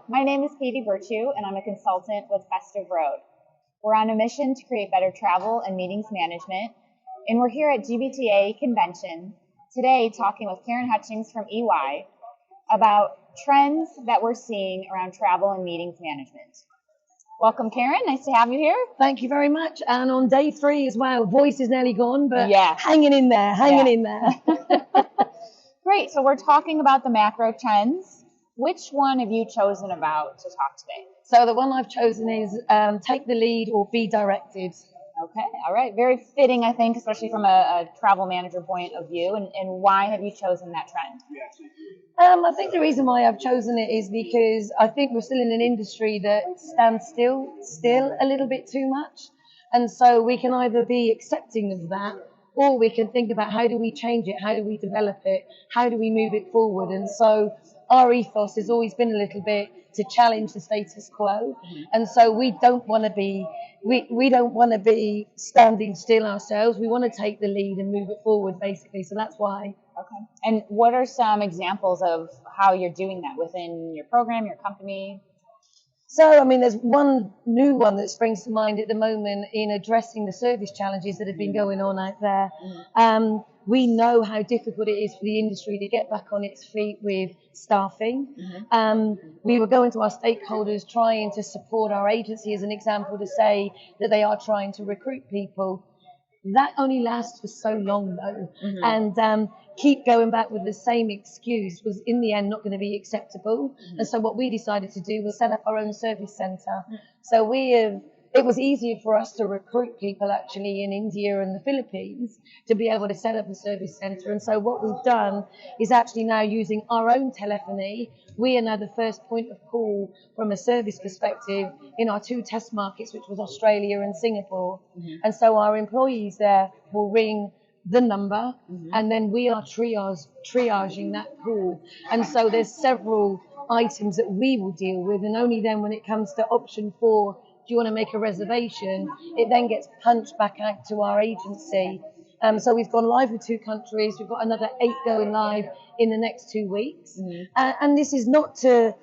My name is Katie Virtue, and I'm a consultant with Festive Road. We're on a mission to create better travel and meetings management, and we're here at GBTA Convention today talking with Karen Hutchings from EY about trends that we're seeing around travel and meetings management. Welcome, Karen. Nice to have you here. Thank you very much. And on day 3 as well, voice is nearly gone, but yeah. hanging in there. Great. So we're talking about the macro trends. Which one have you chosen about to talk today? So the one I've chosen is take the lead or be directed. Okay. All right. Very fitting, I think, especially from a travel manager point of view. And why have you chosen that trend? I think the reason why I've chosen it is because I think we're still in an industry that stands still a little bit too much. And so we can either be accepting of that, or we can think about how do we change it, how do we develop it, how do we move it forward. And so our ethos has always been a little bit to challenge the status quo. And so we don't want to be standing still ourselves. We want to take the lead and move it forward, basically. So that's why. Okay. And what are some examples of how you're doing that within your program, your company? So, I mean, there's one new one that springs to mind at the moment in addressing the service challenges that have been going on out there. We know how difficult it is for the industry to get back on its feet with staffing. We were going to our stakeholders trying to support our agency as an example to say that they are trying to recruit people. That only lasts for so long, though. And keep going back with the same excuse was, in the end, not going to be acceptable. And so what we decided to do was set up our own service centre. So it was easier for us to recruit people, actually, in India and the Philippines to be able to set up a service centre. And so what we've done is actually now using our own telephony. We are now the first point of call from a service perspective in our 2 test markets, which was Australia and Singapore. And so our employees there will ring the number, and then we are triaging that call. And so there's several items that we will deal with, and only then when it comes to option 4, do you want to make a reservation, it then gets punched back out to our agency. So we've gone live with 2 countries. We've got another 8 going live in the next 2 weeks. And this is not to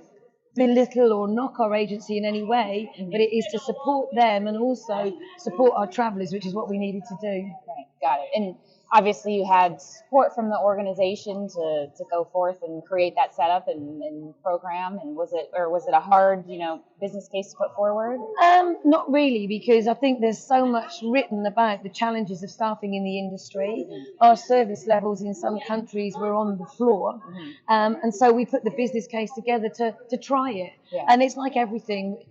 belittle or knock our agency in any way, but it is to support them and also support our travellers, which is what we needed to do. Right, got it. And obviously you had support from the organization to go forth and create that setup and program. And was it a hard, business case to put forward? Not really, because I think there's so much written about the challenges of staffing in the industry. Our service levels in some countries were on the floor. And so we put the business case together to try it. And it's like everything.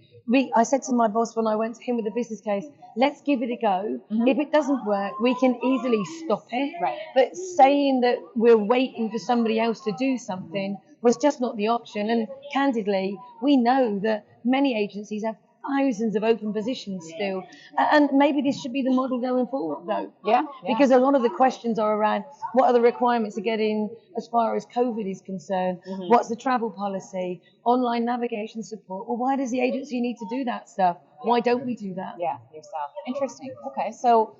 I said to my boss when I went to him with the business case, let's give it a go. If it doesn't work, we can easily stop it. Right. But saying that we're waiting for somebody else to do something was just not the option. And candidly, we know that many agencies have thousands of open positions still. And maybe this should be the model going forward, though. Yeah. Because a lot of the questions are around what are the requirements to get in as far as COVID is concerned? What's the travel policy? Online navigation support? Well, why does the agency need to do that stuff? Why don't we do that? Yeah, yourself. Interesting. Okay, so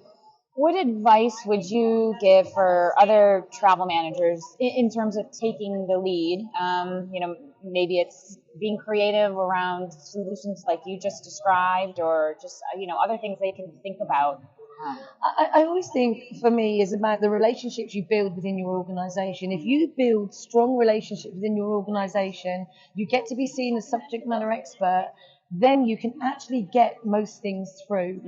what advice would you give for other travel managers in terms of taking the lead? Maybe it's being creative around solutions like you just described, or just, other things they can think about. I always think, for me, is about the relationships you build within your organisation. If you build strong relationships within your organisation, you get to be seen as subject matter expert, then you can actually get most things through.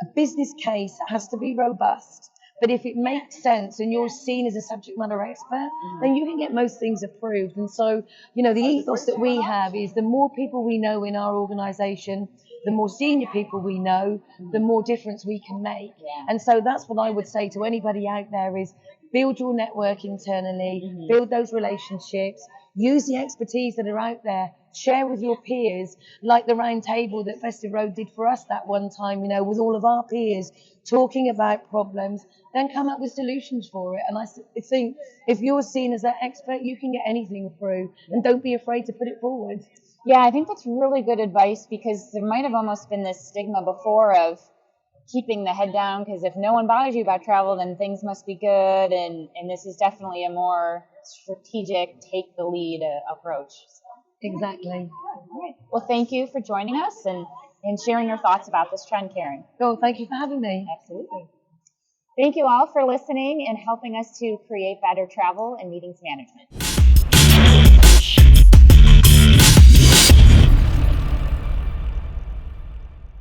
A business case has to be robust, but if it makes sense and you're seen as a subject matter expert, then you can get most things approved. And so, the ethos that we have is the more people we know in our organisation, the more senior people we know, the more difference we can make. And so that's what I would say to anybody out there is build your network internally, build those relationships, use the expertise that are out there, share with your peers, like the round table that Festive Road did for us that one time, with all of our peers talking about problems, then come up with solutions for it. And I think if you're seen as that expert, you can get anything through, and don't be afraid to put it forward. Yeah, I think that's really good advice, because there might have almost been this stigma before of keeping the head down, because if no one bothers you about travel, then things must be good. And this is definitely a more strategic, take the lead approach. Exactly. All right. Well, thank you for joining us and sharing your thoughts about this trend, Karen. Oh, thank you for having me. Absolutely. Thank you all for listening and helping us to create better travel and meetings management.